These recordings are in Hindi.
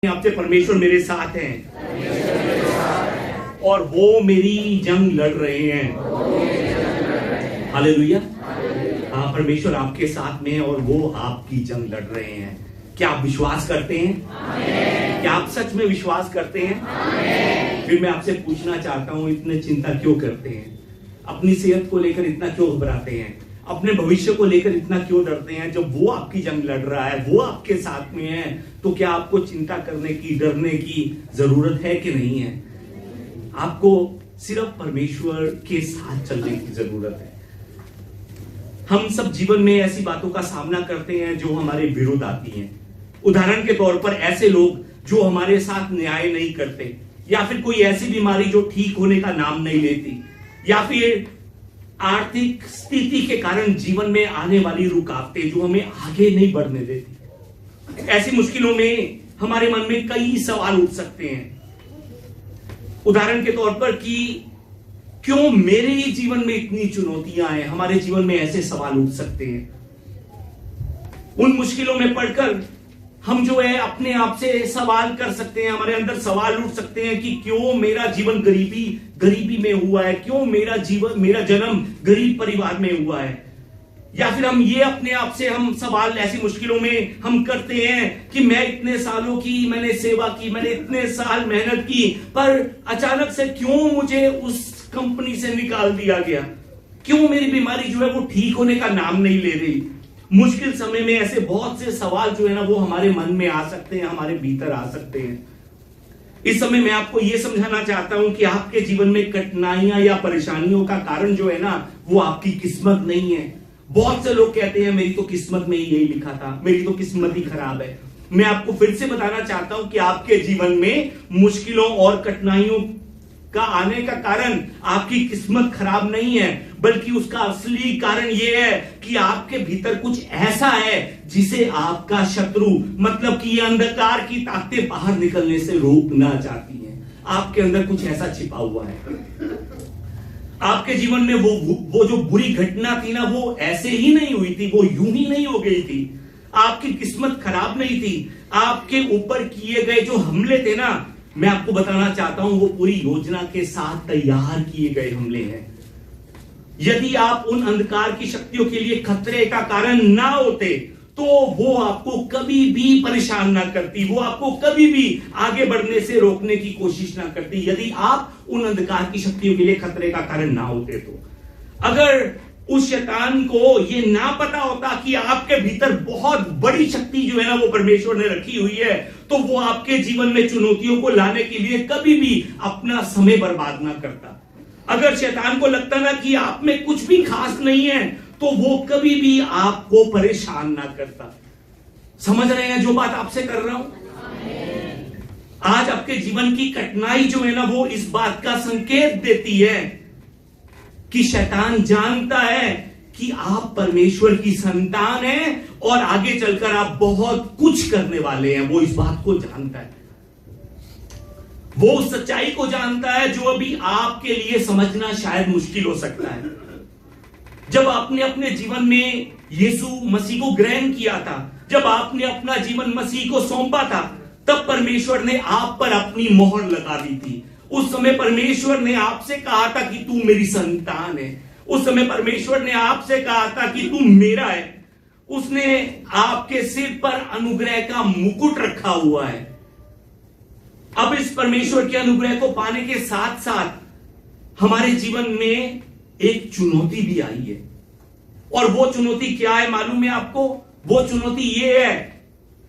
आपसे परमेश्वर मेरे साथ हैं और वो मेरी जंग लड़ रहे हैं। हालेलुया। हाँ, परमेश्वर आपके साथ में है और वो आपकी जंग लड़ रहे हैं। क्या आप विश्वास करते हैं? क्या आप सच में विश्वास करते हैं? फिर मैं आपसे पूछना चाहता हूं, इतने चिंता क्यों करते हैं? अपनी सेहत को लेकर इतना क्यों घबराते हैं? अपने भविष्य को लेकर इतना क्यों डरते हैं? जब वो आपकी जंग लड़ रहा है, वो आपके साथ में है, तो क्या आपको चिंता करने की, डरने की जरूरत है कि नहीं है? आपको सिर्फ परमेश्वर के साथ चलने की जरूरत है। हम सब जीवन में ऐसी बातों का सामना करते हैं जो हमारे विरुद्ध आती हैं। उदाहरण के तौर पर ऐसे लोग जो हमारे साथ न्याय नहीं करते, या फिर कोई ऐसी बीमारी जो ठीक होने का नाम नहीं लेती, या फिर आर्थिक स्थिति के कारण जीवन में आने वाली रुकावटें जो हमें आगे नहीं बढ़ने देती। ऐसी मुश्किलों में हमारे मन में कई सवाल उठ सकते हैं। उदाहरण के तौर पर कि क्यों मेरे ही जीवन में इतनी चुनौतियां हैं? हमारे जीवन में ऐसे सवाल उठ सकते हैं। उन मुश्किलों में पड़कर हम जो है अपने आप से सवाल कर सकते हैं, हमारे अंदर सवाल उठ सकते हैं कि क्यों मेरा जीवन गरीबी में हुआ है? क्यों मेरा जन्म गरीब परिवार में हुआ है? या फिर हम ये अपने आप से हम सवाल ऐसी मुश्किलों में हम करते हैं कि मैं इतने सालों की मैंने सेवा की, मैंने इतने साल मेहनत की, पर अचानक से क्यों मुझे उस कंपनी से निकाल दिया गया? क्यों मेरी बीमारी जो है वो ठीक होने का नाम नहीं ले रही? मुश्किल समय में ऐसे बहुत से सवाल जो है ना वो हमारे मन में आ सकते हैं, हमारे भीतर आ सकते हैं। इस समय मैं आपको यह समझाना चाहता हूं कि आपके जीवन में कठिनाइयां या परेशानियों का कारण जो है ना वो आपकी किस्मत नहीं है। बहुत से लोग कहते हैं मेरी तो किस्मत में ही यही लिखा था, मेरी तो किस्मत ही खराब है। मैं आपको फिर से बताना चाहता हूं कि आपके जीवन में मुश्किलों और कठिनाइयों का आने का कारण आपकी किस्मत खराब नहीं है, बल्कि उसका असली कारण यह है कि आपके भीतर कुछ ऐसा है जिसे आपका शत्रु, मतलब कि ये अंधकार की ताकतें बाहर निकलने से रोकना चाहती हैं। आपके अंदर कुछ ऐसा छिपा हुआ है। आपके जीवन में वो जो बुरी घटना थी ना वो ऐसे ही नहीं हुई थी, वो यूं ही नहीं हो गई थी। आपकी किस्मत खराब नहीं थी। आपके ऊपर किए गए जो हमले थे ना, मैं आपको बताना चाहता हूं वो पूरी योजना के साथ तैयार किए गए हमले हैं। यदि आप उन अंधकार की शक्तियों के लिए खतरे का कारण ना होते तो वो आपको कभी भी परेशान ना करती, वो आपको कभी भी आगे बढ़ने से रोकने की कोशिश ना करती, यदि आप उन अंधकार की शक्तियों के लिए खतरे का कारण ना होते तो। अगर उस शैतान को ये ना पता होता कि आपके भीतर बहुत बड़ी शक्ति जो है ना वो परमेश्वर ने रखी हुई है, तो वो आपके जीवन में चुनौतियों को लाने के लिए कभी भी अपना समय बर्बाद ना करता। अगर शैतान को लगता ना कि आप में कुछ भी खास नहीं है, तो वो कभी भी आपको परेशान ना करता। समझ रहे हैं जो बात आपसे कर रहा हूं? आज आपके जीवन की कठिनाई जो है ना वो इस बात का संकेत देती है कि शैतान जानता है कि आप परमेश्वर की संतान हैं और आगे चलकर आप बहुत कुछ करने वाले हैं। वो इस बात को जानता है, वो उस सच्चाई को जानता है जो अभी आपके लिए समझना शायद मुश्किल हो सकता है। जब आपने अपने जीवन में यीशु मसीह को ग्रहण किया था, जब आपने अपना जीवन मसीह को सौंपा था, तब परमेश्वर ने आप पर अपनी मोहर लगा दी थी। उस समय परमेश्वर ने आपसे कहा था कि तू मेरी संतान है। उस समय परमेश्वर ने आपसे कहा था कि तू मेरा है। उसने आपके सिर पर अनुग्रह का मुकुट रखा हुआ है। अब इस परमेश्वर के अनुग्रह को पाने के साथ साथ हमारे जीवन में एक चुनौती भी आई है। और वो चुनौती क्या है मालूम है आपको? वो चुनौती ये है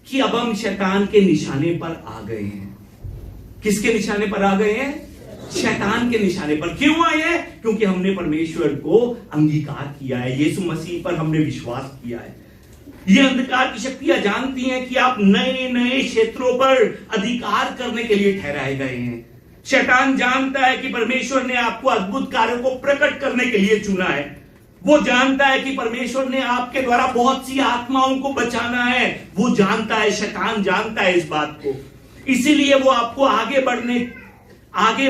कि अब हम शैतान के निशाने पर आ गए हैं। किसके निशाने पर आ गए हैं? शैतान के निशाने पर। क्यों आए हैं? क्योंकि हमने परमेश्वर को अंगीकार किया है, यीशु मसीह पर हमने विश्वास किया है। ये अंधकार की शक्तियां जानती हैं कि आप नए नए क्षेत्रों पर अधिकार करने के लिए ठहराए गए हैं। शैतान जानता है कि परमेश्वर ने आपको अद्भुत कार्यों को प्रकट करने के लिए चुना है। वो जानता है कि परमेश्वर ने आपके द्वारा बहुत सी आत्माओं को बचाना है। वो जानता है, शैतान जानता है इस बात को। इसीलिए वो आपको आगे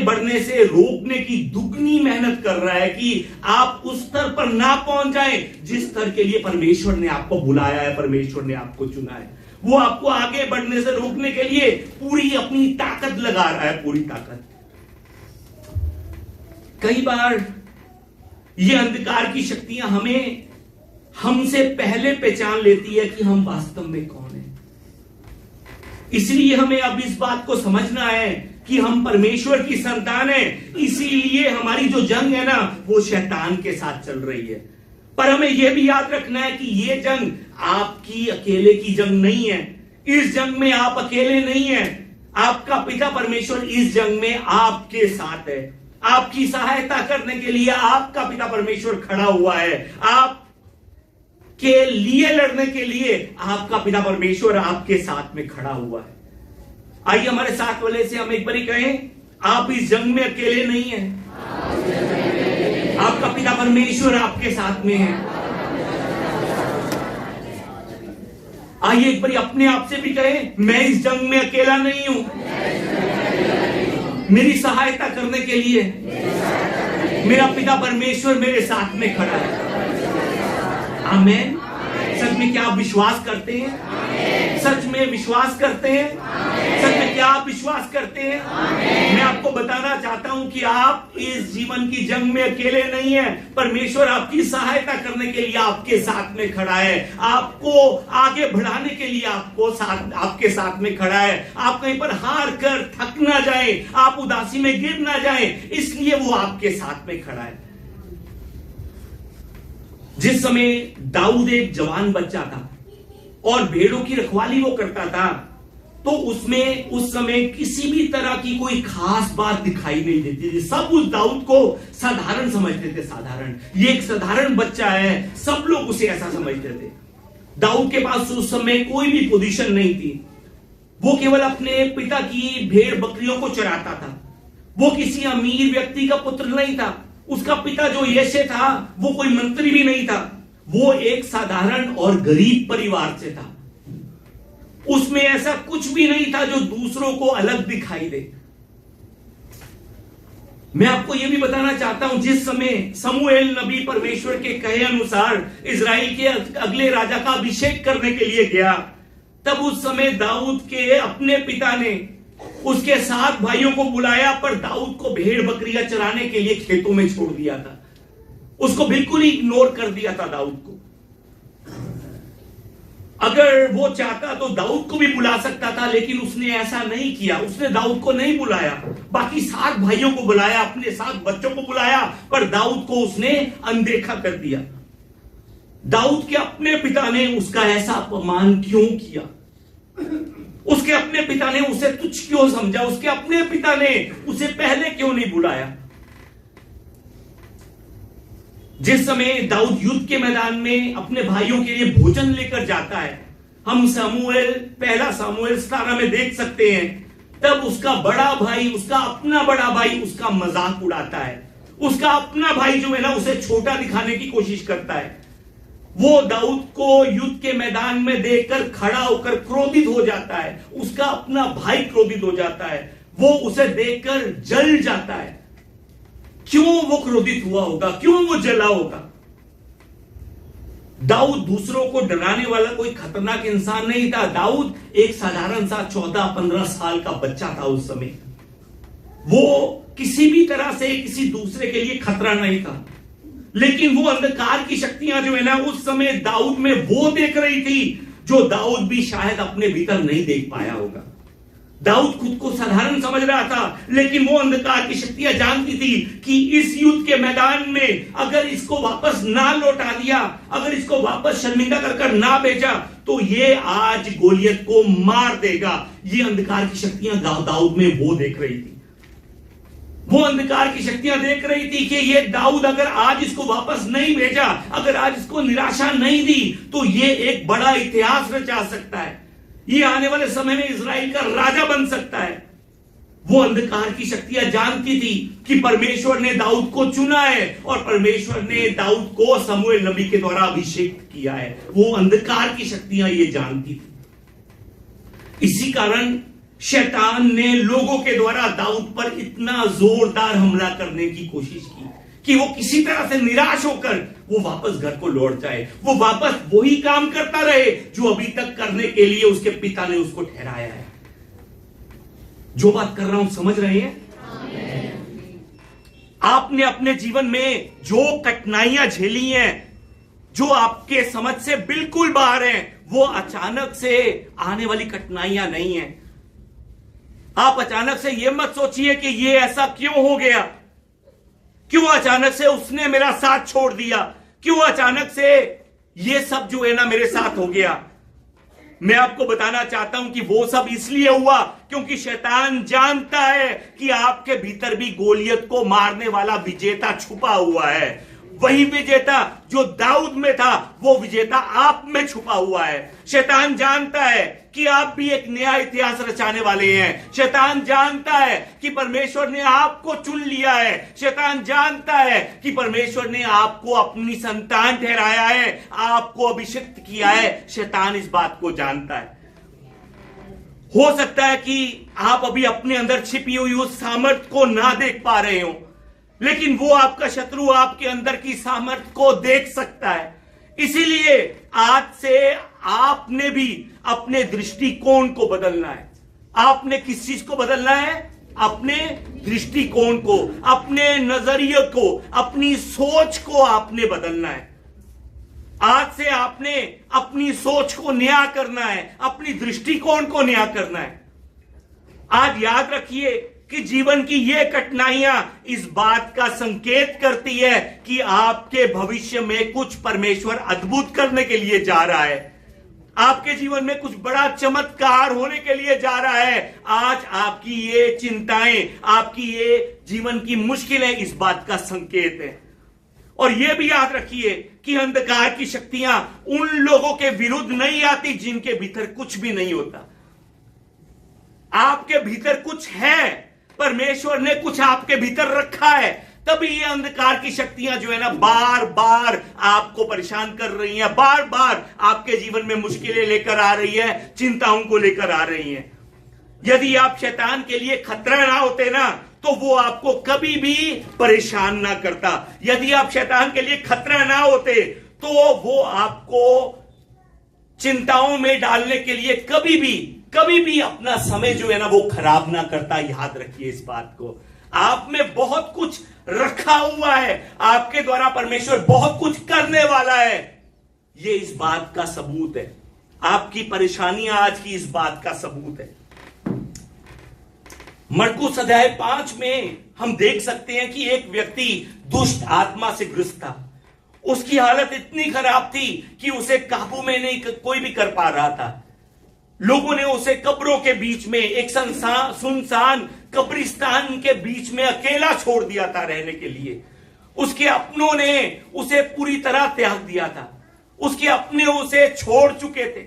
बढ़ने से रोकने की दुगनी मेहनत कर रहा है कि आप उस स्तर पर ना पहुंच जाएं जिस स्तर के लिए परमेश्वर ने आपको बुलाया है, परमेश्वर ने आपको चुना है। वो आपको आगे बढ़ने से रोकने के लिए पूरी अपनी ताकत लगा रहा है, पूरी ताकत। कई बार ये अंधकार की शक्तियां हमसे पहले पहचान लेती है कि हम वास्तव में कौन हैं। इसलिए हमें अब इस बात को समझना है कि हम परमेश्वर की संतान हैं। इसीलिए हमारी जो जंग है ना, वो शैतान के साथ चल रही है। पर हमें यह भी याद रखना है कि यह जंग आपकी अकेले की जंग नहीं है। इस जंग में आप अकेले नहीं हैं। आपका पिता परमेश्वर इस जंग में आपके साथ है। आपकी सहायता करने के लिए आपका पिता परमेश्वर खड़ा हुआ है। आप के लिए लड़ने के लिए आपका पिता परमेश्वर आपके साथ में खड़ा हुआ है। आइए हमारे साथ वाले से हम एक बार कहें, आप इस जंग में अकेले नहीं हैं। आपका पिता परमेश्वर आपके साथ में है। आइए एक बार अपने आप से भी कहें, मैं इस जंग में अकेला नहीं हूं। मेरी सहायता करने के लिए मेरा पिता परमेश्वर मेरे साथ में खड़ा है। आमीन। सच में क्या आप विश्वास करते हैं? सच में विश्वास करते हैं? सच में क्या आप विश्वास करते हैं? मैं आपको बताना चाहता हूं कि आप इस जीवन की जंग में अकेले नहीं हैं। परमेश्वर आपकी सहायता करने के लिए आपके साथ में खड़ा है। आपको आगे बढ़ाने के लिए आपके साथ में खड़ा है। आप कहीं पर हार कर थक ना जाए, आप उदासी में गिर ना जाए, इसलिए वो आपके साथ में खड़ा है। जिस समय दाऊद एक जवान बच्चा था और भेड़ों की रखवाली वो करता था, तो उसमें उस समय किसी भी तरह की कोई खास बात दिखाई नहीं देती थी। सब उस दाऊद को साधारण समझते थे। साधारण, ये एक साधारण बच्चा है, सब लोग उसे ऐसा समझते थे। दाऊद के पास उस समय कोई भी पोजीशन नहीं थी। वो केवल अपने पिता की भेड़ बकरियों को चराता था। वो किसी अमीर व्यक्ति का पुत्र नहीं था। उसका पिता जो यशे था, वो कोई मंत्री भी नहीं था। वो एक साधारण और गरीब परिवार से था। उसमें ऐसा कुछ भी नहीं था जो दूसरों को अलग दिखाई दे। मैं आपको यह भी बताना चाहता हूं, जिस समय समूएल नबी परमेश्वर के कहे अनुसार इजराइल के अगले राजा का अभिषेक करने के लिए गया, तब उस समय दाऊद के अपने पिता ने उसके 7 भाइयों को बुलाया, पर दाऊद को भेड़ बकरियां चराने के लिए खेतों में छोड़ दिया था। उसको बिल्कुल ही इग्नोर कर दिया था दाऊद को। अगर वो चाहता तो दाऊद को भी बुला सकता था, लेकिन उसने ऐसा नहीं किया। उसने दाऊद को नहीं बुलाया, बाकी 7 भाइयों को बुलाया, अपने 7 बच्चों को बुलाया, पर दाऊद को उसने अनदेखा कर दिया। दाऊद के अपने पिता ने उसका ऐसा अपमान क्यों किया? उसके अपने पिता ने उसे तुच्छ क्यों समझा? उसके अपने पिता ने उसे पहले क्यों नहीं बुलाया? जिस समय दाऊद युद्ध के मैदान में अपने भाइयों के लिए भोजन लेकर जाता है, हम पहला सामुएल 17 में देख सकते हैं, तब उसका बड़ा भाई, उसका अपना बड़ा भाई उसका मजाक उड़ाता है। उसका अपना भाई जो है ना, उसे छोटा दिखाने की कोशिश करता है। वो दाऊद को युद्ध के मैदान में देखकर खड़ा होकर क्रोधित हो जाता है। उसका अपना भाई क्रोधित हो जाता है। वो उसे देखकर जल जाता है। क्यों वो क्रोधित हुआ होगा? क्यों वो जला होगा? दाऊद दूसरों को डराने वाला कोई खतरनाक इंसान नहीं था। दाऊद एक साधारण सा 14-15 साल का बच्चा था उस समय। वो किसी भी तरह से किसी दूसरे के लिए खतरा नहीं था। लेकिन वो अंधकार की शक्तियां जो है ना, उस समय दाऊद में वो देख रही थी जो दाऊद भी शायद अपने भीतर नहीं देख पाया होगा। दाऊद खुद को साधारण समझ रहा था, लेकिन वो अंधकार की शक्तियां जानती थी कि इस युद्ध के मैदान में अगर इसको वापस ना लौटा दिया, अगर इसको वापस शर्मिंदा कर ना भेजा, तो ये आज गोलियत को मार देगा। ये अंधकार की शक्तियां दाऊद में वो देख रही थी। वो अंधकार की शक्तियां देख रही थी कि ये दाऊद अगर आज इसको वापस नहीं भेजा, अगर आज इसको निराशा नहीं दी, तो ये एक बड़ा इतिहास रचा सकता है। ये आने वाले समय में इजराइल का राजा बन सकता है। वो अंधकार की शक्तियां जानती थी कि परमेश्वर ने दाऊद को चुना है और परमेश्वर ने दाऊद को समूएल नबी के द्वारा अभिषेक किया है। वो अंधकार की शक्तियां ये जानती थी। इसी कारण शैतान ने लोगों के द्वारा दाऊद पर इतना जोरदार हमला करने की कोशिश की कि वो किसी तरह से निराश होकर वो वापस घर को लौट जाए, वो वापस वही काम करता रहे जो अभी तक करने के लिए उसके पिता ने उसको ठहराया है। जो बात कर रहा हूं समझ रहे हैं? आपने अपने जीवन में जो कठिनाइयां झेली हैं, जो आपके समझ से बिल्कुल बाहर हैं, वो अचानक से आने वाली कठिनाइयां नहीं हैं। आप अचानक से ये मत सोचिए कि ये ऐसा क्यों हो गया, क्यों अचानक से उसने मेरा साथ छोड़ दिया, क्यों अचानक से ये सब जो है ना मेरे साथ हो गया। मैं आपको बताना चाहता हूं कि वो सब इसलिए हुआ क्योंकि शैतान जानता है कि आपके भीतर भी गोलियत को मारने वाला विजेता छुपा हुआ है। वही विजेता जो दाऊद में था, वो विजेता आप में छुपा हुआ है। शैतान जानता है कि आप भी एक नया इतिहास रचाने वाले हैं। शैतान जानता है कि परमेश्वर ने आपको चुन लिया है। शैतान जानता है कि परमेश्वर ने आपको अपनी संतान ठहराया है, आपको अभिषिक्त किया है। शैतान इस बात को जानता है। हो सकता है कि आप अभी अपने अंदर छिपी हुई उस सामर्थ को ना देख पा रहे हो, लेकिन वो आपका शत्रु आपके अंदर की सामर्थ को देख सकता है। इसीलिए आज से आपने भी अपने दृष्टिकोण को बदलना है। आपने किस चीज को बदलना है? अपने दृष्टिकोण को, अपने नजरिए को, अपनी सोच को आपने बदलना है। आज से आपने अपनी सोच को नया करना है, अपनी दृष्टिकोण को नया करना है। आज याद रखिए कि जीवन की ये कठिनाइयां इस बात का संकेत करती है कि आपके भविष्य में कुछ परमेश्वर अद्भुत करने के लिए जा रहा है। आपके जीवन में कुछ बड़ा चमत्कार होने के लिए जा रहा है। आज आपकी ये चिंताएं, आपकी ये जीवन की मुश्किलें इस बात का संकेत है। और यह भी याद रखिए कि अंधकार की शक्तियां उन लोगों के विरुद्ध नहीं आती जिनके भीतर कुछ भी नहीं होता। आपके भीतर कुछ है, परमेश्वर ने कुछ आपके भीतर रखा है, तभी ये अंधकार की शक्तियां जो है ना बार बार आपको परेशान कर रही हैं, बार बार आपके जीवन में मुश्किलें लेकर आ रही है, चिंताओं को लेकर आ रही हैं। यदि आप शैतान के लिए खतरा ना होते ना, तो वो आपको कभी भी परेशान ना करता। यदि आप शैतान के लिए खतरा ना होते, तो वो आपको चिंताओं में डालने के लिए कभी भी अपना समय जो है ना वो खराब ना करता। याद रखिए इस बात को। आप में बहुत कुछ रखा हुआ है, आपके द्वारा परमेश्वर बहुत कुछ करने वाला है। ये इस बात का सबूत है। आपकी परेशानियां आज की इस बात का सबूत है। मरकुस अध्याय 5 में हम देख सकते हैं कि एक व्यक्ति दुष्ट आत्मा से ग्रस्त था। उसकी हालत इतनी खराब थी कि उसे काबू में नहीं कोई भी कर पा रहा था। लोगों ने उसे कब्रों के बीच में, एक सुनसान कब्रिस्तान के बीच में अकेला छोड़ दिया था रहने के लिए। उसके अपनों ने उसे पूरी तरह त्याग दिया था। उसके अपने उसे छोड़ चुके थे।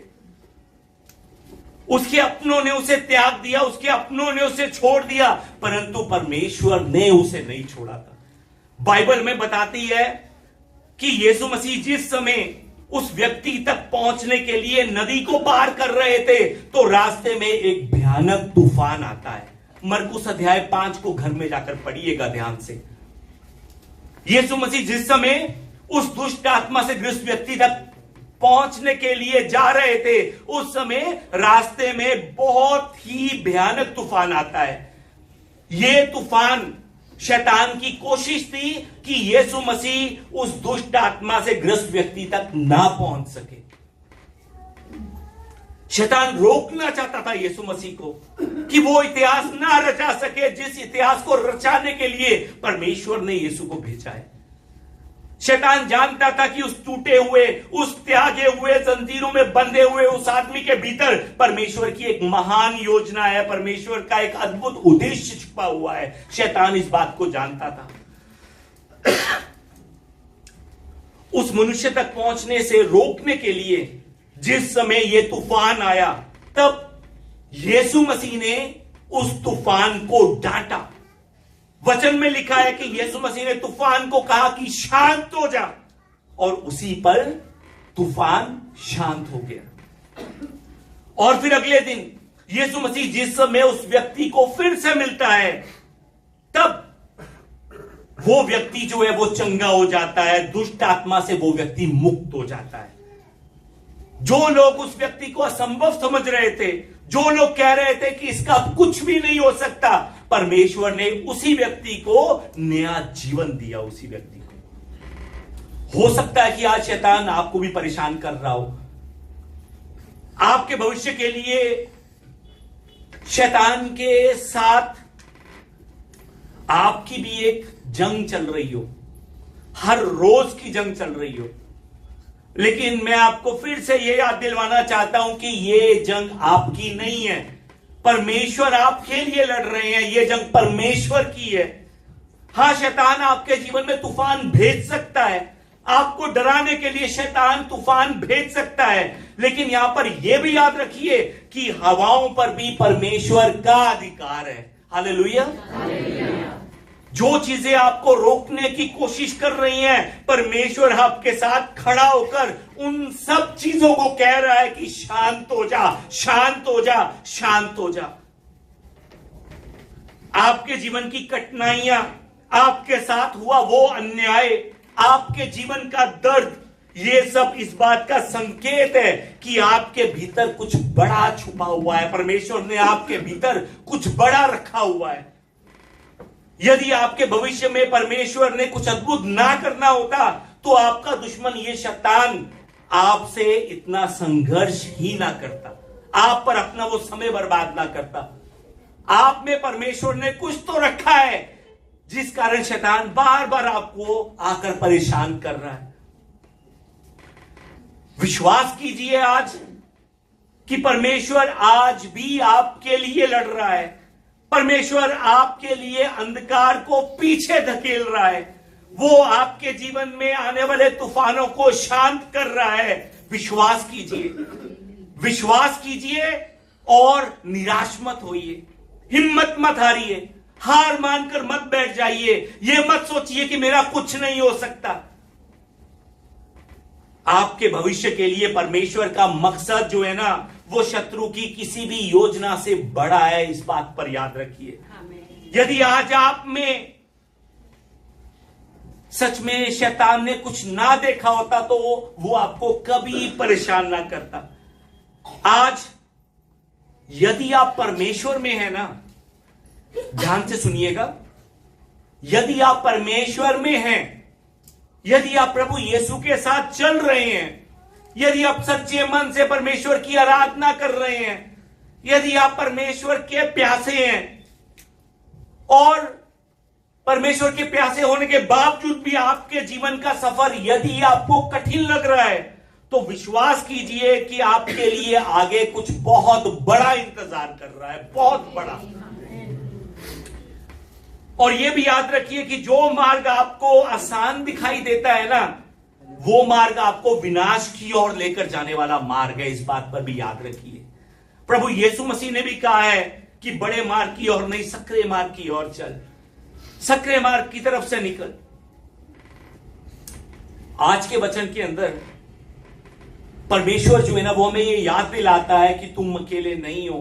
उसके अपनों ने उसे त्याग दिया, उसके अपनों ने उसे छोड़ दिया, परंतु परमेश्वर ने उसे नहीं छोड़ा था। बाइबल में बताती है कि यीशु मसीह जिस समय उस व्यक्ति तक पहुंचने के लिए नदी को पार कर रहे थे, तो रास्ते में एक भयानक तूफान आता है। मरकुस अध्याय 5 को घर में जाकर पढ़िएगा ध्यान से। यीशु मसीह जिस समय उस दुष्ट आत्मा से ग्रस्त व्यक्ति तक पहुंचने के लिए जा रहे थे, उस समय रास्ते में बहुत ही भयानक तूफान आता है। यह तूफान शैतान की कोशिश थी कि यीशु मसीह उस दुष्ट आत्मा से ग्रस्त व्यक्ति तक ना पहुंच सके। शैतान रोकना चाहता था यीशु मसीह को कि वो इतिहास ना रचा सके जिस इतिहास को रचाने के लिए परमेश्वर ने यीशु को भेजा है। शैतान जानता था कि उस टूटे हुए, उस त्यागे हुए, जंजीरों में बंधे हुए उस आदमी के भीतर परमेश्वर की एक महान योजना है, परमेश्वर का एक अद्भुत उद्देश्य छुपा हुआ है। शैतान इस बात को जानता था। उस मनुष्य तक पहुंचने से रोकने के लिए जिस समय यह तूफान आया, तब यीशु मसीह ने उस तूफान को डांटा। वचन में लिखा है कि यीशु मसीह ने तूफान को कहा कि शांत हो जा, और उसी पर तूफान शांत हो गया। और फिर अगले दिन यीशु मसीह जिस समय उस व्यक्ति को फिर से मिलता है, तब वो व्यक्ति जो है वो चंगा हो जाता है, दुष्ट आत्मा से वो व्यक्ति मुक्त हो जाता है। जो लोग उस व्यक्ति को असंभव समझ रहे थे, जो लोग कह रहे थे कि इसका कुछ भी नहीं हो सकता, परमेश्वर ने उसी व्यक्ति को नया जीवन दिया। उसी व्यक्ति को हो सकता है कि आज शैतान आपको भी परेशान कर रहा हो, आपके भविष्य के लिए शैतान के साथ आपकी भी एक जंग चल रही हो, हर रोज की जंग चल रही हो। लेकिन मैं आपको फिर से यह याद दिलवाना चाहता हूं कि यह जंग आपकी नहीं है, परमेश्वर आपके लिए लड़ रहे हैं। यह जंग परमेश्वर की है। हां, शैतान आपके जीवन में तूफान भेज सकता है, आपको डराने के लिए शैतान तूफान भेज सकता है, लेकिन यहां पर यह भी याद रखिए कि हवाओं पर भी परमेश्वर का अधिकार है। हालेलुया। जो चीजें आपको रोकने की कोशिश कर रही हैं, परमेश्वर आपके साथ खड़ा होकर उन सब चीजों को कह रहा है कि शांत हो जा, शांत हो जा, शांत हो जा। आपके जीवन की कठिनाइयां, आपके साथ हुआ वो अन्याय, आपके जीवन का दर्द, ये सब इस बात का संकेत है कि आपके भीतर कुछ बड़ा छुपा हुआ है। परमेश्वर ने आपके भीतर कुछ बड़ा रखा हुआ है। यदि आपके भविष्य में परमेश्वर ने कुछ अद्भुत ना करना होता, तो आपका दुश्मन ये शैतान आपसे इतना संघर्ष ही ना करता, आप पर अपना वो समय बर्बाद ना करता। आप में परमेश्वर ने कुछ तो रखा है, जिस कारण शैतान बार बार आपको आकर परेशान कर रहा है। विश्वास कीजिए आज कि परमेश्वर आज भी आपके लिए लड़ रहा है। परमेश्वर आपके लिए अंधकार को पीछे धकेल रहा है। वो आपके जीवन में आने वाले तूफानों को शांत कर रहा है। विश्वास कीजिए, विश्वास कीजिए और निराश मत होइए, हिम्मत मत हारिए, हार मानकर मत बैठ जाइए। यह मत सोचिए कि मेरा कुछ नहीं हो सकता। आपके भविष्य के लिए परमेश्वर का मकसद जो है ना, वो शत्रु की किसी भी योजना से बड़ा है। इस बात पर याद रखिए। यदि आज आप में सच में शैतान ने कुछ ना देखा होता, तो वो आपको कभी परेशान ना करता। आज यदि आप परमेश्वर में हैं ना, ध्यान से सुनिएगा, यदि आप परमेश्वर में हैं, यदि आप प्रभु यीशु के साथ चल रहे हैं, यदि आप सच्चे मन से परमेश्वर की आराधना कर रहे हैं, यदि आप परमेश्वर के प्यासे हैं और परमेश्वर के प्यासे होने के बावजूद भी आपके जीवन का सफर यदि आपको कठिन लग रहा है, तो विश्वास कीजिए कि आपके लिए आगे कुछ बहुत बड़ा इंतजार कर रहा है, बहुत बड़ा। और यह भी याद रखिए कि जो मार्ग आपको आसान दिखाई देता है ना, वो मार्ग आपको विनाश की ओर लेकर जाने वाला मार्ग है। इस बात पर भी याद रखिए। प्रभु यीशु मसीह ने भी कहा है कि बड़े मार्ग की ओर नहीं, सकरे मार्ग की ओर चल, सकरे मार्ग की तरफ से निकल। आज के वचन के अंदर परमेश्वर जो है ना, वो हमें ये याद दिलाता है कि तुम अकेले नहीं हो।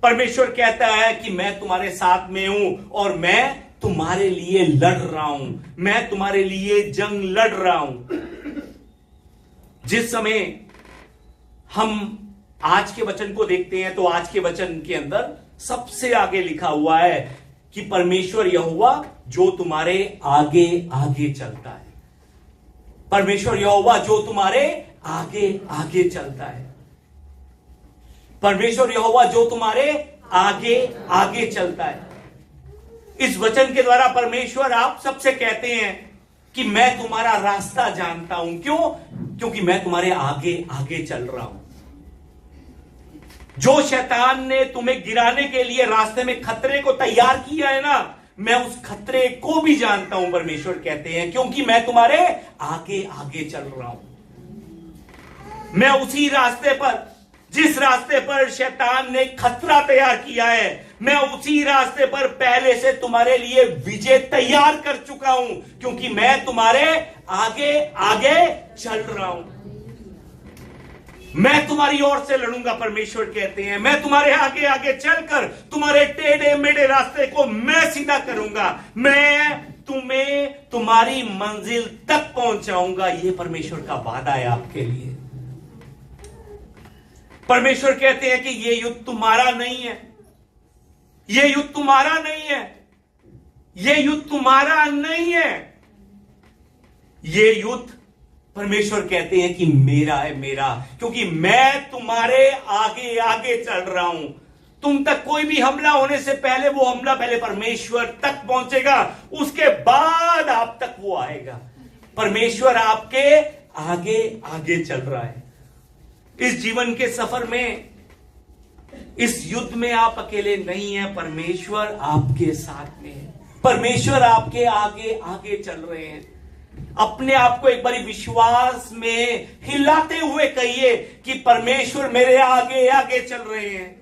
परमेश्वर कहता है कि मैं तुम्हारे साथ में हूं और मैं तुम्हारे लिए लड़ रहा हूं, मैं तुम्हारे लिए जंग लड़ रहा हूं। जिस समय हम आज के वचन को देखते हैं, तो आज के वचन के अंदर सबसे आगे लिखा हुआ है कि परमेश्वर यहोवा जो तुम्हारे आगे आगे चलता है। परमेश्वर यहोवा जो तुम्हारे आगे आगे चलता है। परमेश्वर यहोवा जो तुम्हारे आगे आगे चलता है। इस वचन के द्वारा परमेश्वर आप सबसे कहते हैं कि मैं तुम्हारा रास्ता जानता हूं। क्यों? क्योंकि मैं तुम्हारे आगे आगे चल रहा हूं। जो शैतान ने तुम्हें गिराने के लिए रास्ते में खतरे को तैयार किया है ना, मैं उस खतरे को भी जानता हूं, परमेश्वर कहते हैं, क्योंकि मैं तुम्हारे आगे आगे चल रहा हूं। मैं उसी रास्ते पर, जिस रास्ते पर शैतान ने खतरा तैयार किया है, मैं उसी रास्ते पर पहले से तुम्हारे लिए विजय तैयार कर चुका हूं, क्योंकि मैं तुम्हारे आगे आगे चल रहा हूं। मैं तुम्हारी ओर से लड़ूंगा, परमेश्वर कहते हैं। मैं तुम्हारे आगे आगे चलकर तुम्हारे टेढ़े मेढ़े रास्ते को मैं सीधा करूंगा। मैं तुम्हें तुम्हारी मंजिल तक पहुंचाऊंगा। यह परमेश्वर का वादा है आपके लिए। परमेश्वर कहते हैं कि यह युद्ध तुम्हारा नहीं है, यह युद्ध तुम्हारा नहीं है, यह युद्ध तुम्हारा नहीं है, यह युद्ध परमेश्वर कहते हैं कि मेरा है, मेरा, क्योंकि मैं तुम्हारे आगे आगे चल रहा हूं। तुम तक कोई भी हमला होने से पहले वो हमला पहले परमेश्वर तक पहुंचेगा, उसके बाद आप तक वो आएगा। परमेश्वर आपके आगे आगे चल रहा है। इस जीवन के सफर में, इस युद्ध में आप अकेले नहीं हैं, परमेश्वर आपके साथ में है। परमेश्वर आपके आगे आगे चल रहे हैं। अपने आप को एक बारी विश्वास में हिलाते हुए कहिए कि परमेश्वर मेरे आगे आगे चल रहे हैं,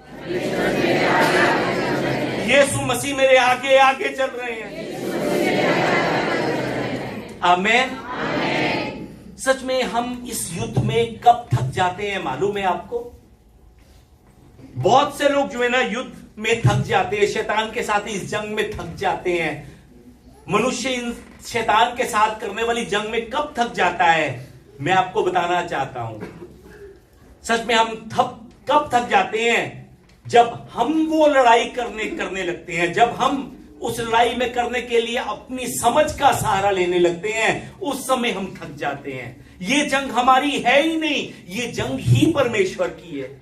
यीशु मसीह मेरे आगे आगे चल रहे हैं। आमीन। सच में हम इस युद्ध में कब थक जाते हैं मालूम है आपको? बहुत से लोग जो है ना युद्ध में थक जाते हैं, शैतान के साथ इस जंग में थक जाते हैं। मनुष्य इन शैतान के साथ करने वाली जंग में कब थक जाता है, मैं आपको बताना चाहता हूं। सच में हम कब थक जाते हैं? जब हम वो लड़ाई करने लगते हैं, जब हम उस लड़ाई में करने के लिए अपनी समझ का सहारा लेने लगते हैं, उस समय हम थक जाते हैं। ये जंग हमारी है ही नहीं, ये जंग ही परमेश्वर की है।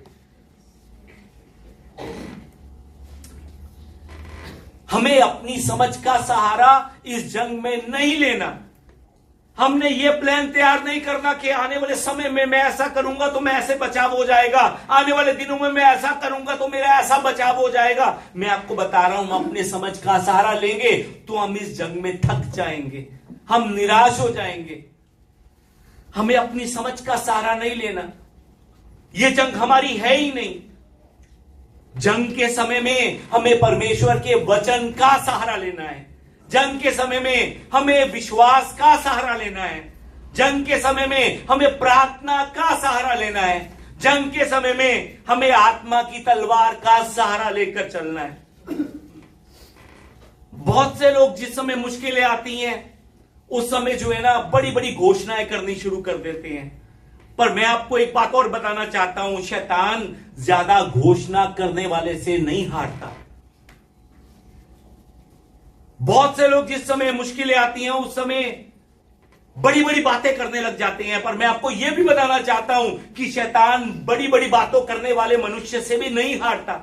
हमें अपनी समझ का सहारा इस जंग में नहीं लेना। हमने ये प्लान तैयार नहीं करना कि आने वाले समय में मैं ऐसा करूंगा तो मैं ऐसे बचाव हो जाएगा, आने वाले दिनों में मैं ऐसा करूंगा तो मेरा ऐसा बचाव हो जाएगा। मैं आपको बता रहा हूं, हम अपने समझ का सहारा लेंगे तो हम इस जंग में थक जाएंगे, हम निराश हो जाएंगे। हमें अपनी समझ का सहारा नहीं लेना, यह जंग हमारी है ही नहीं। जंग के समय में हमें परमेश्वर के वचन का सहारा लेना है। जंग के समय में हमें विश्वास का सहारा लेना है। जंग के समय में हमें प्रार्थना का सहारा लेना है। जंग के समय में हमें आत्मा की तलवार का सहारा लेकर चलना है। बहुत से लोग जिस समय मुश्किलें आती हैं उस समय जो है ना बड़ी बड़ी घोषणाएं करनी शुरू कर देते हैं। पर मैं आपको एक बात और बताना चाहता हूं, शैतान ज्यादा घोषणा करने वाले से नहीं हारता। बहुत से लोग जिस समय मुश्किलें आती हैं उस समय बड़ी बड़ी बातें करने लग जाते हैं। पर मैं आपको यह भी बताना चाहता हूं कि शैतान बड़ी बड़ी बातों करने वाले मनुष्य से भी नहीं हारता।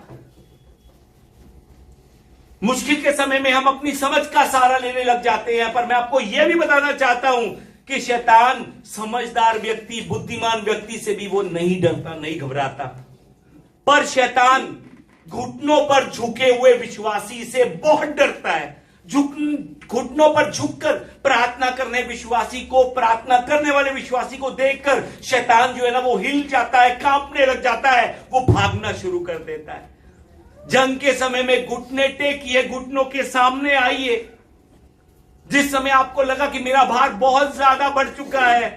मुश्किल के समय में हम अपनी समझ का सहारा लेने लग जाते हैं। पर मैं आपको यह भी बताना चाहता हूं कि शैतान समझदार व्यक्ति, बुद्धिमान व्यक्ति से भी वो नहीं डरता, नहीं घबराता। पर शैतान घुटनों पर झुके हुए विश्वासी से बहुत डरता है। घुटनों पर झुककर प्रार्थना करने प्रार्थना करने वाले विश्वासी को देखकर शैतान जो है ना वो हिल जाता है, कांपने लग जाता है, वो भागना शुरू कर देता है। जंग के समय में घुटने टेकिए, घुटनों के सामने आइए। जिस समय आपको लगा कि मेरा भार बहुत ज्यादा बढ़ चुका है,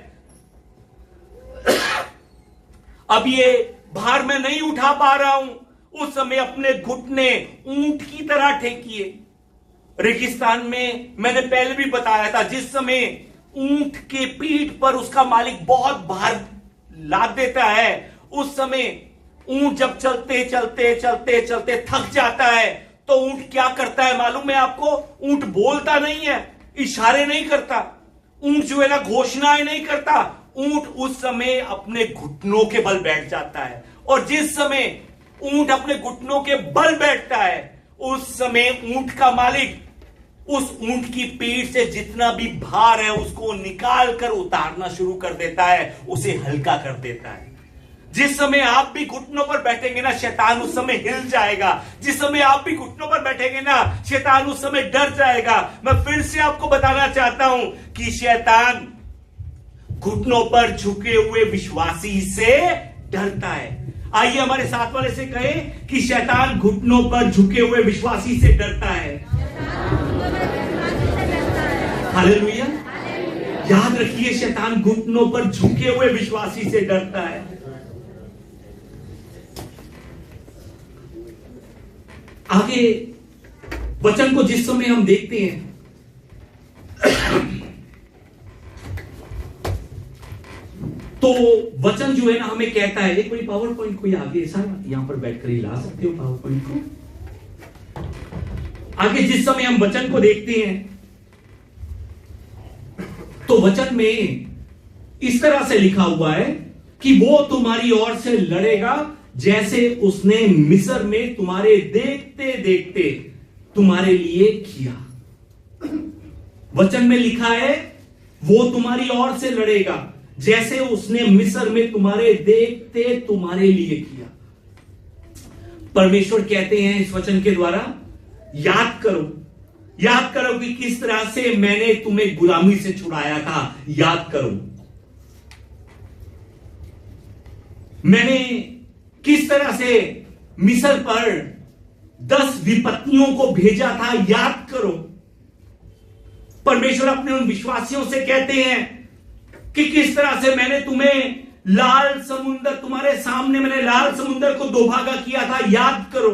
अब ये भार मैं नहीं उठा पा रहा हूं, उस समय अपने घुटने ऊंट की तरह टेकिए। रेगिस्तान में मैंने पहले भी बताया था, जिस समय ऊंट के पीठ पर उसका मालिक बहुत भार लाद देता है, उस समय ऊंट जब चलते चलते चलते चलते थक जाता है तो ऊंट क्या करता है मालूम है आपको? ऊंट बोलता नहीं है, इशारे नहीं करता, ऊंट जो है ना घोषणाएं नहीं करता। ऊंट उस समय अपने घुटनों के बल बैठ जाता है। और जिस समय ऊंट अपने घुटनों के बल बैठता है उस समय ऊंट का मालिक उस ऊंट की पीठ से जितना भी भार है उसको निकाल कर उतारना शुरू कर देता है, उसे हल्का कर देता है। जिस समय आप भी घुटनों पर बैठेंगे ना, शैतान उस समय हिल जाएगा। जिस समय आप भी घुटनों पर बैठेंगे ना, शैतान उस समय डर जाएगा। मैं फिर से आपको बताना चाहता हूं कि शैतान घुटनों पर झुके हुए विश्वासी से डरता है। आइए हमारे साथ वाले से कहें कि शैतान घुटनों पर झुके हुए विश्वासी से डरता है। हालेलुया। याद रखिए, शैतान घुटनों पर झुके हुए विश्वासी से डरता है। आगे वचन को जिस समय हम देखते हैं तो वचन जो है ना हमें कहता है, एक बड़ी पावर पॉइंट कोई आगे ऐसा यहां पर बैठकर ही ला सकते हो पावर पॉइंट को आगे। जिस समय हम वचन को देखते हैं तो वचन में इस तरह से लिखा हुआ है कि वो तुम्हारी ओर से लड़ेगा जैसे उसने मिस्र में तुम्हारे देखते देखते तुम्हारे लिए किया। वचन में लिखा है वो तुम्हारी ओर से लड़ेगा जैसे उसने मिस्र में तुम्हारे देखते तुम्हारे लिए किया। परमेश्वर कहते हैं इस वचन के द्वारा, याद करो कि किस तरह से मैंने तुम्हें गुलामी से छुड़ाया था। याद करो मैंने किस तरह से मिस्र पर 10 विपत्तियों को भेजा था। याद करो। परमेश्वर अपने उन विश्वासियों से कहते हैं कि किस तरह से मैंने तुम्हें लाल समुद्र, तुम्हारे सामने मैंने लाल समुद्र को 2 भागा किया था। याद करो।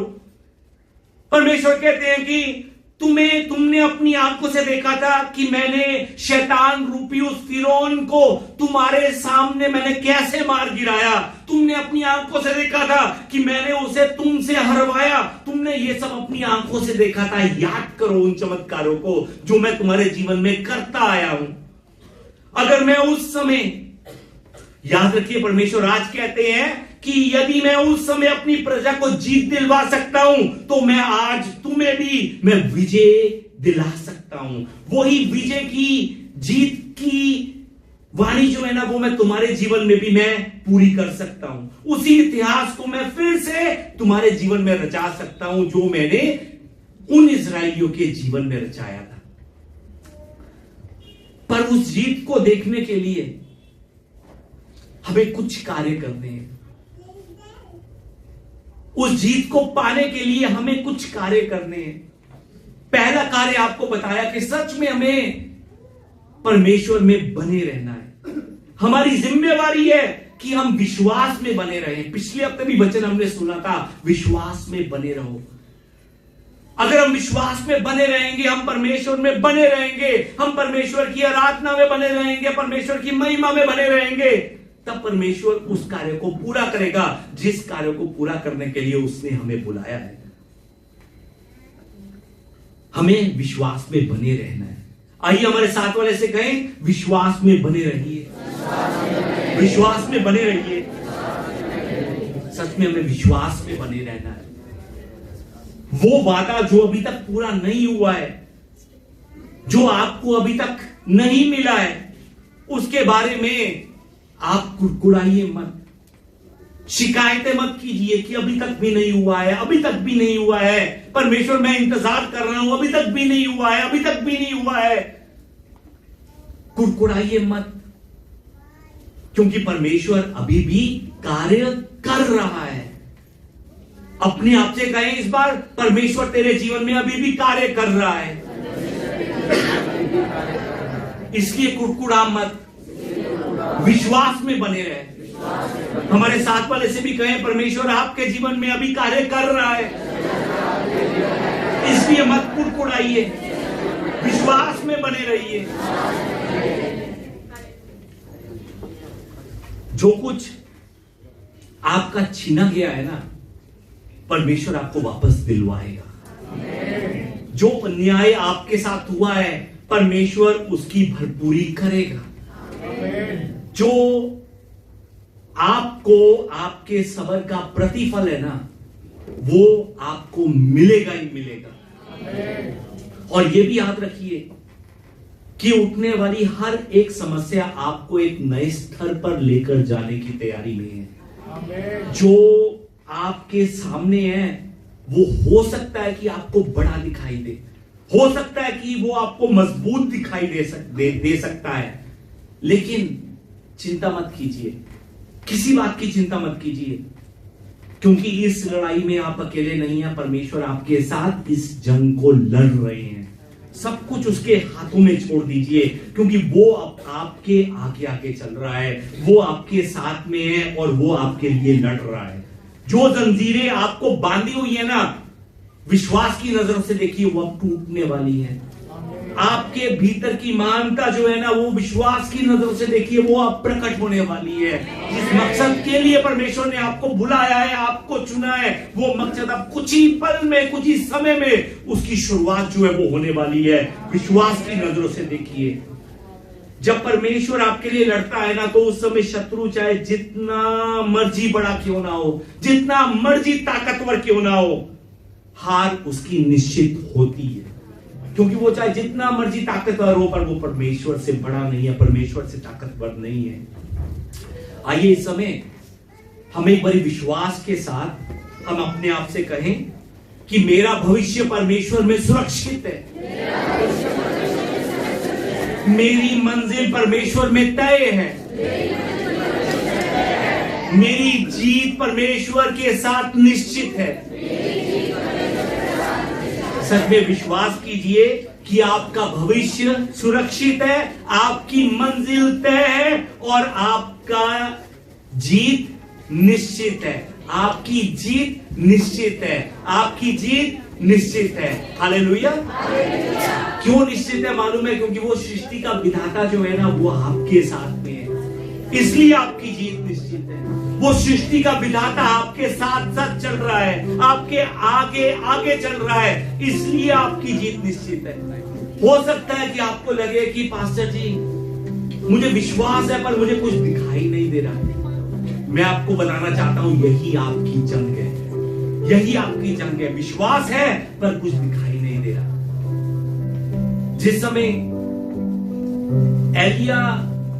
परमेश्वर कहते हैं कि तुमने अपनी आंखों से देखा था कि मैंने शैतान रूपी उस फिरौन को तुम्हारे सामने मैंने कैसे मार गिराया। तुमने अपनी आंखों से देखा था कि मैंने उसे तुमसे हरवाया। तुमने ये सब अपनी आंखों से देखा था। याद करो उन चमत्कारों को जो मैं तुम्हारे जीवन में करता आया हूं। अगर मैं उस समय, याद रखिए परमेश्वर आज कहते हैं कि यदि मैं उस समय अपनी प्रजा को जीत दिलवा सकता हूं तो मैं आज तुम्हें भी मैं विजय दिला सकता हूं। वही विजय की, जीत की वाणी जो है ना वो मैं तुम्हारे जीवन में भी मैं पूरी कर सकता हूं। उसी इतिहास को मैं फिर से तुम्हारे जीवन में रचा सकता हूं जो मैंने उन इजराइलियों के जीवन में रचाया था। पर उस जीत को देखने के लिए हमें कुछ कार्य करने हैं। उस जीत को पाने के लिए हमें कुछ कार्य करने हैं। पहला कार्य आपको बताया कि सच में हमें परमेश्वर में बने रहना है। हमारी जिम्मेवारी है कि हम विश्वास में बने रहें। पिछले हफ्ते भी वचन हमने सुना था, विश्वास में बने रहो। अगर हम विश्वास में बने रहेंगे, हम परमेश्वर में बने रहेंगे, हम परमेश्वर की आराधना में बने रहेंगे, परमेश्वर की महिमा में बने रहेंगे, तब परमेश्वर उस कार्य को पूरा करेगा जिस कार्य को पूरा करने के लिए उसने हमें बुलाया है। हमें विश्वास में बने रहना है। आइए हमारे साथ वाले से कहें, विश्वास में बने रहिए, विश्वास में बने रहिए। सच में हमें विश्वास में बने रहना है। वो वादा जो अभी तक पूरा नहीं हुआ है, जो आपको अभी तक नहीं मिला है, उसके बारे में आप कुड़कुड़ाइए मत, शिकायतें मत कीजिए कि अभी तक भी नहीं हुआ है, अभी तक भी नहीं हुआ है, परमेश्वर मैं इंतजार कर रहा हूं, अभी तक भी नहीं हुआ है, अभी तक भी नहीं हुआ है। कुड़कुड़ाइए मत, क्योंकि परमेश्वर अभी भी कार्य कर रहा है। अपने आप से कहें इस बार, परमेश्वर तेरे जीवन में अभी भी कार्य कर रहा है, इसलिए कुड़कुड़ा मत, विश्वास में बने रहे। हमारे साथ वाले से भी कहें, परमेश्वर आपके जीवन में अभी कार्य कर रहा है, इसलिए मत कुड़कुड़ाइए, विश्वास में बने रहिए। जो कुछ आपका छीना गया है ना, परमेश्वर आपको वापस दिलवाएगा। जो अन्याय आपके साथ हुआ है, परमेश्वर उसकी भरपूरी करेगा। जो आपको आपके सबर का प्रतिफल है ना, वो आपको मिलेगा ही मिलेगा। और ये भी याद रखिए कि उठने वाली हर एक समस्या आपको एक नए स्तर पर लेकर जाने की तैयारी में है। जो आपके सामने है वो हो सकता है कि आपको बड़ा दिखाई दे, हो सकता है कि वो आपको मजबूत दिखाई दे सकता है, लेकिन चिंता मत कीजिए, किसी बात की चिंता मत कीजिए, क्योंकि इस लड़ाई में आप अकेले नहीं हैं। परमेश्वर आपके साथ इस जंग को लड़ रहे हैं। सब कुछ उसके हाथों में छोड़ दीजिए, क्योंकि वो आपके आगे आगे चल रहा है, वो आपके साथ में है और वो आपके लिए लड़ रहा है। जो जंजीरें आपको बांधी हुई है ना, विश्वास की नजरों से देखिए वो अब टूटने वाली है। आपके भीतर की महानता जो है ना, वो विश्वास की नजर से देखिए, वो अब प्रकट होने वाली है। जिस मकसद के लिए परमेश्वर ने आपको बुलाया है, आपको चुना है, वो मकसद अब कुछ ही पल में, कुछ ही समय में उसकी शुरुआत जो है वो होने वाली है। विश्वास की नजरों से देखिए, जब परमेश्वर आपके लिए लड़ता है ना, तो उस समय शत्रु चाहे जितना मर्जी बड़ा क्यों ना हो, जितना मर्जी ताकतवर क्यों ना हो, हार उसकी निश्चित होती है। क्योंकि वो चाहे जितना मर्जी ताकतवर हो, पर वो परमेश्वर से बड़ा नहीं है, परमेश्वर से ताकतवर नहीं है। आइए इस समय हम एक बड़े विश्वास के साथ हम अपने आप से कहें कि मेरा भविष्य परमेश्वर में सुरक्षित है, मेरी मंजिल परमेश्वर में तय है, मेरी जीत परमेश्वर के साथ निश्चित है। सच में विश्वास कीजिए कि आपका भविष्य सुरक्षित है, आपकी मंजिल तय है और आपका जीत निश्चित है। आपकी जीत निश्चित है, आपकी जीत निश्चित है। हालेलुया। क्यों निश्चित है मालूम है? क्योंकि वो सृष्टि का विधाता जो है ना, वो आपके साथ में है, इसलिए आपकी जीत निश्चित है। वो सृष्टि का विधाता आपके साथ साथ चल रहा है, आपके आगे आगे चल रहा है, इसलिए आपकी जीत निश्चित है। हो सकता है कि आपको लगे कि पास्टर जी मुझे विश्वास है पर मुझे कुछ दिखाई नहीं दे रहा। मैं आपको बताना चाहता हूं, यही आपकी जंग है, यही आपकी जंग है। विश्वास है पर कुछ दिखाई नहीं दे रहा। जिस समय एलिया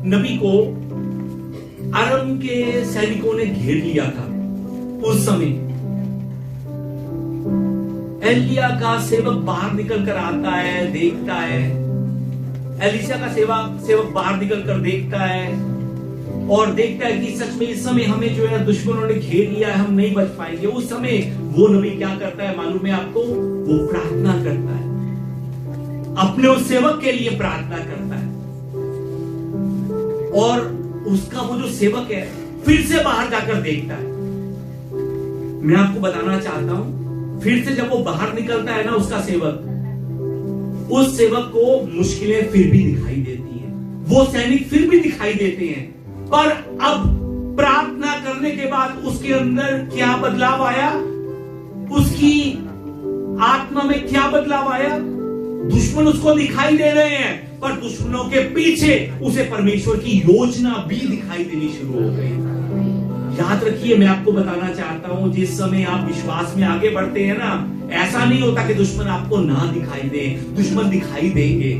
नबी को अरम के सैनिकों ने घेर लिया था, उस समय एलिया का सेवक बाहर निकल कर आता है, देखता है, एलिशा का सेवक बाहर निकल कर देखता है और देखता है कि सच में इस समय हमें जो है दुश्मनों ने घेर लिया है, हम नहीं बच पाएंगे। उस समय वो नबी क्या करता है मालूम है आपको? वो प्रार्थना करता है, अपने उस सेवक के लिए प्रार्थना करता है और उसका वो जो सेवक है फिर से बाहर जाकर देखता है। मैं आपको बताना चाहता हूं, फिर से जब वो बाहर निकलता है ना उसका सेवक, उस सेवक को मुश्किलें फिर भी दिखाई देती हैं, वो सैनिक फिर भी दिखाई देते हैं, पर अब प्रार्थना करने के बाद उसके अंदर क्या बदलाव आया? उसकी आत्मा में क्या बदलाव आया? दुश्मन उसको दिखाई दे रहे हैं, पर दुश्मनों के पीछे उसे परमेश्वर की योजना भी दिखाई देनी शुरू हो गई। याद रखिए, मैं आपको बताना चाहता हूं, जिस समय आप विश्वास में आगे बढ़ते हैं ना, ऐसा नहीं होता कि दुश्मन आपको ना दिखाई दे, दुश्मन दिखाई देंगे,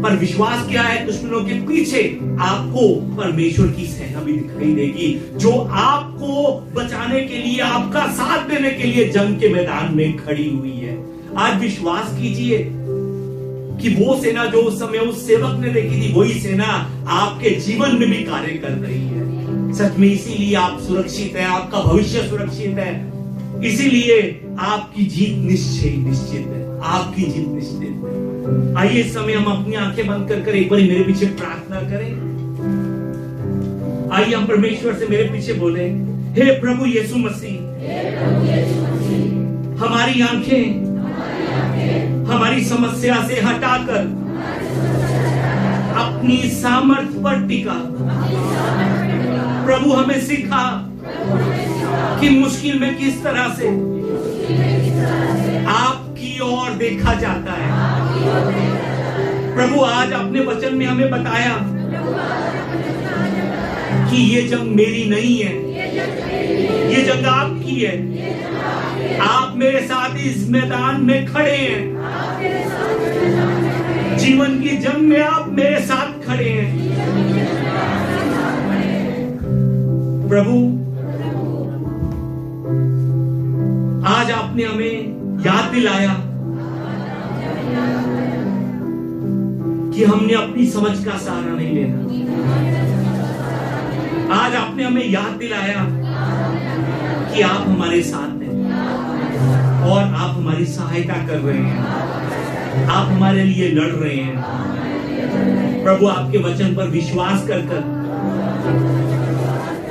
पर विश्वास क्या है? दुश्मनों के पीछे आपको परमेश्वर की सेना भी दिखाई देगी, जो आपको बचाने के लिए, आपका साथ देने के लिए जंग के मैदान में खड़ी हुई है। आज विश्वास कीजिए कि वो सेना जो उस समय उस सेवक ने देखी थी, वही सेना आपके जीवन में भी कार्य कर रही है। सच में इसीलिए आप सुरक्षित हैं, आपका भविष्य सुरक्षित है, इसीलिए आपकी जीत निश्चित है, आपकी जीत निश्चित है। आइए इस समय हम अपनी आंखें बंद कर एक बार मेरे पीछे प्रार्थना करें। आइए हम परमेश्वर से मेरे पीछे बोले, हे प्रभु यीशु मसीह, हमारी आंखें हमारी समस्या से हटाकर अपनी सामर्थ्य पर टिका। प्रभु हमें सिखा कि मुश्किल में किस तरह से आपकी ओर देखा जाता है। प्रभु आज अपने वचन में हमें बताया कि ये जंग मेरी नहीं है, ये जंग आपकी है। आप मेरे साथ इस मैदान में खड़े हैं, जीवन की जंग में आप मेरे साथ खड़े हैं। प्रभु आज आपने हमें याद दिलाया कि हमने अपनी समझ का सहारा नहीं लेना। आज आपने हमें याद दिलाया कि आप हमारे साथ हैं और आप हमारी सहायता कर रहे हैं, आप हमारे लिए लड़ रहे हैं। प्रभु आपके वचन पर विश्वास कर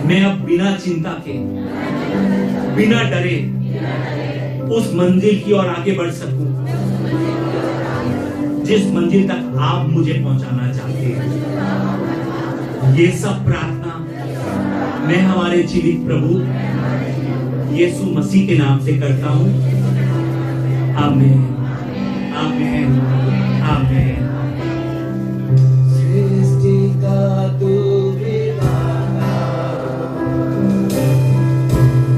मैं अब बिना चिंता के, बिना डरे उस मंजिल की ओर आगे बढ़ सकूं जिस मंजिल तक आप मुझे पहुंचाना चाहते हैं। ये सब प्रार्थना मैं हमारे जीवित प्रभु यीशु मसीह के नाम से करता हूं। आमीन, आमीन, आमीन। सृष्टि का तू विधाता,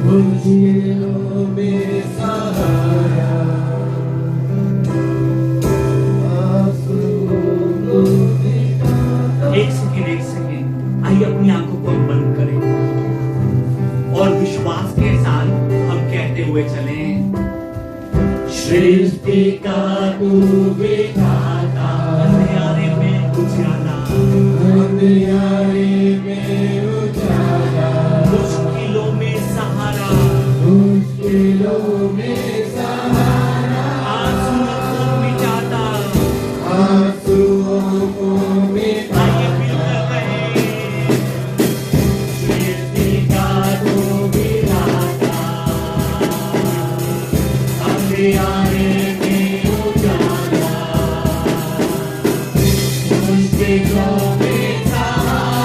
मुश्किलों में सहारा, आंसुओं को मिटाता। एक सेकेंड, आइए अपनी आंखों को हम बंद करें और विश्वास के साथ हम कहते हुए चलें, सृष्टि का तू विधाता, अंधियारे में उजाला, अंधियारे में उजाला, मुश्किलों में सहारा, मुश्किलों में सहारा, आंसुओं को मिटाता। आंसुओं को मिटाता। आइए मिलकर कहें, सृष्टि का तू विधाता, अंधियारे में उजाला, मुश्किलों में सहारा,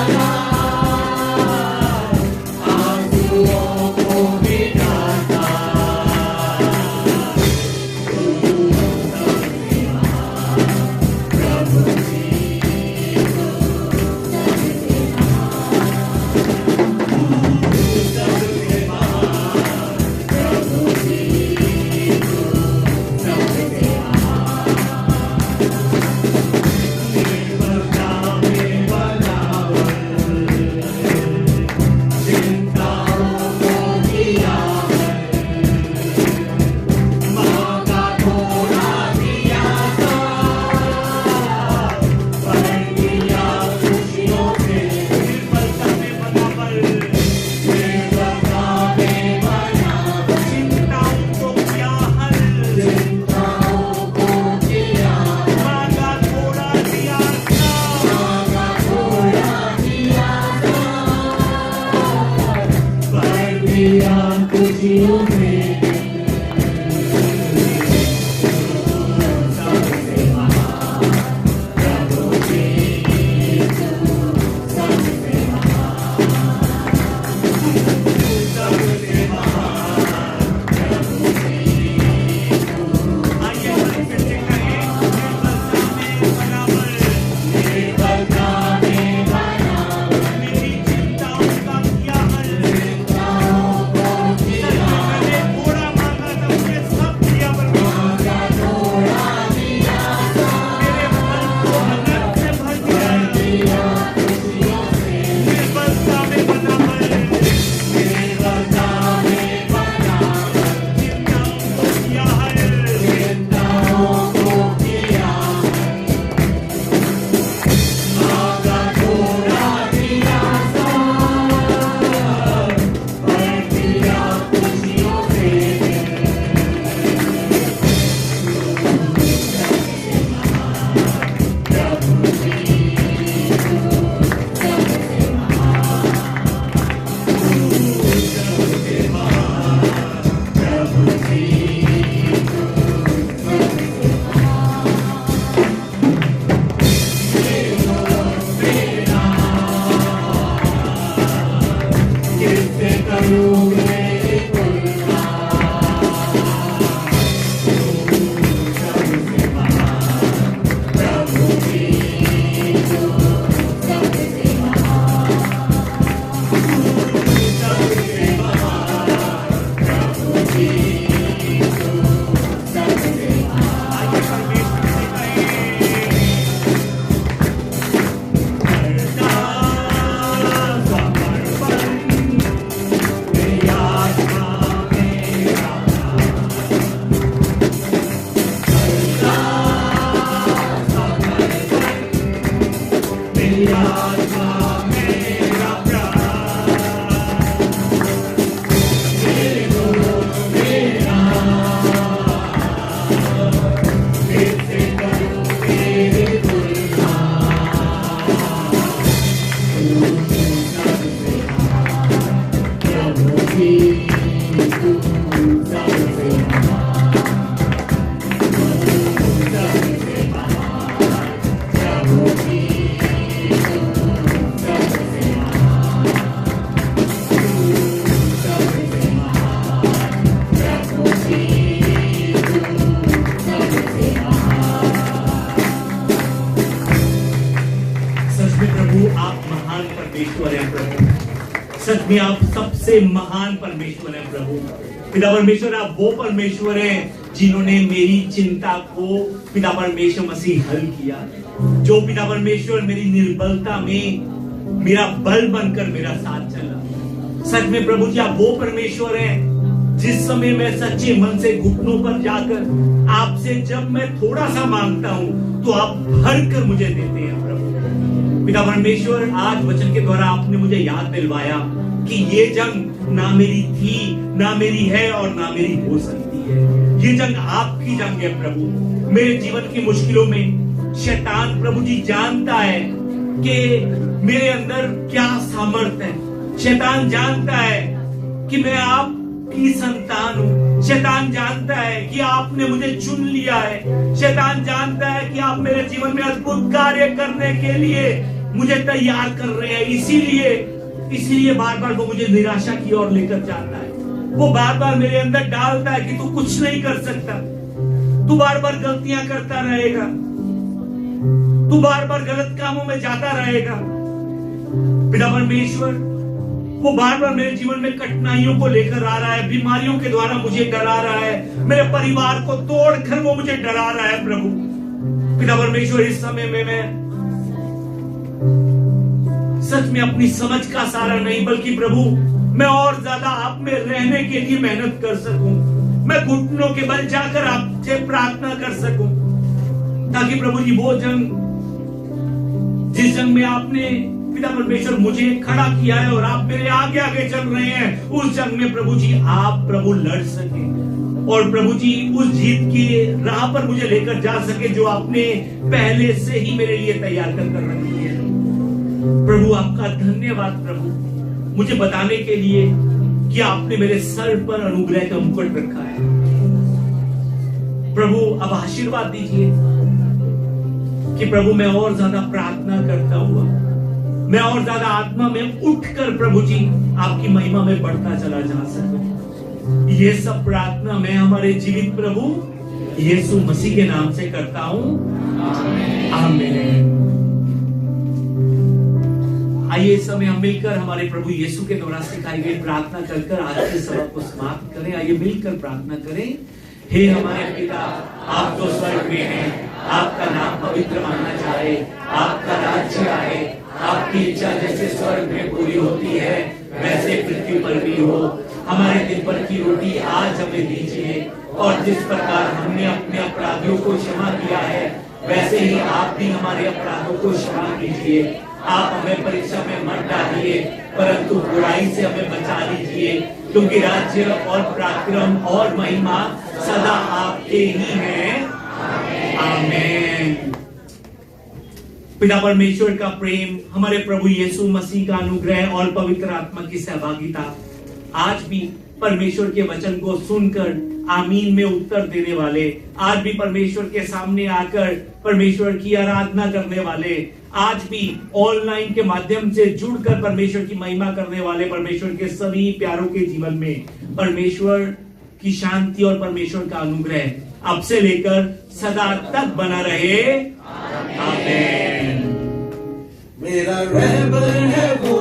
सच में आप सबसे महान परमेश्वर हैं प्रभु। पिता परमेश्वर, आप वो परमेश्वर हैं जिन्होंने मेरी चिंता को पिता परमेश्वर मसीह हल किया, जो पिता परमेश्वर मेरी निर्बलता में मेरा बल बनकर मेरा साथ चला। सच में प्रभु जी, आप वो परमेश्वर हैं जिस समय मैं सच्चे मन से घुटनों पर जाकर आपसे जब मैं थोड़ा सा मांगता हूं तो आप भर कर मुझे देते हैं प्रभु। पिता परमेश्वर, आज वचन के द्वारा आपने मुझे याद दिलवाया कि ये जंग ना मेरी थी, ना मेरी है और ना मेरी हो सकती है। ये जंग आपकी जंग है प्रभु। मेरे जीवन की मुश्किलों में शैतान प्रभु जी जानता है कि मेरे अंदर क्या सामर्थ्य है। शैतान जानता है कि मैं आपकी संतान हूं। शैतान जानता है कि आपने मुझे चुन लिया है। शैतान जानता है कि आप मेरे जीवन में अद्भुत कार्य करने के लिए मुझे तैयार कर रहे हैं। इसीलिए बार बार वो मुझे निराशा की ओर लेकर जाता है। वो बार बार मेरे अंदर डालता है कि तू कुछ नहीं कर सकता, तू बार बार गलतियां करता रहेगा, तू बार बार गलत कामों में जाता रहेगा। पिता परमेश्वर, वो बार बार मेरे जीवन में कठिनाइयों को लेकर आ रहा है, बीमारियों के द्वारा मुझे डरा रहा है, मेरे परिवार को तोड़कर वो मुझे डरा रहा है प्रभु। पिता परमेश्वर, इस समय में मैं सच में अपनी समझ का सहारा नहीं, बल्कि प्रभु मैं और ज्यादा आप में रहने के लिए मेहनत कर सकूं। मैं घुटनों के बल जाकर आपसे प्रार्थना कर सकूं, ताकि प्रभु जी वो जंग, जिस जंग में आपने पिता परमेश्वर मुझे खड़ा किया है और आप मेरे आगे आगे चल रहे हैं, उस जंग में प्रभु जी आप प्रभु लड़ सके और प्रभु जी उस जीत की राह पर मुझे लेकर जा सके जो आपने पहले से ही मेरे लिए तैयार कर रखी है। प्रभु आपका धन्यवाद प्रभु, मुझे बताने के लिए कि आपने मेरे सर पर अनुग्रह का मुकुट रखा है। प्रभु अब आशीर्वाद दीजिए कि प्रभु मैं और ज्यादा प्रार्थना करता हुआ, मैं और ज्यादा आत्मा में उठकर प्रभु जी आपकी महिमा में बढ़ता चला जा सकूं। ये सब प्रार्थना मैं हमारे जीवित प्रभु यीशु मसीह के नाम से करता हूं, आमीन। आइए इस समय हम मिलकर हमारे प्रभु यीशु के द्वारा सिखाई गई प्रार्थना कर आज के सबक को समाप्त करें। आइए मिलकर प्रार्थना करें। हे हमारे पिता, आप जो स्वर्ग में हैं, आपका नाम पवित्र माना जाए, आपका राज्य आए, आपकी इच्छा जैसे स्वर्ग में पूरी होती है वैसे पृथ्वी पर भी हो। हमारे दिन भर की रोटी आज हमें दीजिए और जिस प्रकार हमने अपने अपराधियों को क्षमा किया है वैसे ही आप भी हमारे अपराधों को क्षमा कीजिए। आप हमें परीक्षा में मत डालिए परंतु बुराई से हमें बचा लीजिए, क्योंकि राज्य और पराक्रम और महिमा सदा आपके ही हैं, आमीन। पिता परमेश्वर का प्रेम, हमारे प्रभु यीशु मसीह का अनुग्रह और पवित्र आत्मा की सहभागिता आज भी परमेश्वर के वचन को सुनकर आमीन में उत्तर देने वाले, आज भी परमेश्वर के सामने आकर परमेश्वर की आराधना करने वाले, आज भी ऑनलाइन के माध्यम से जुड़कर परमेश्वर की महिमा करने वाले परमेश्वर के सभी प्यारों के जीवन में परमेश्वर की शांति और परमेश्वर का अनुग्रह अब से लेकर सदा तक बना रहे, आमीन। मेरा रहबर है वो,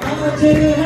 आज है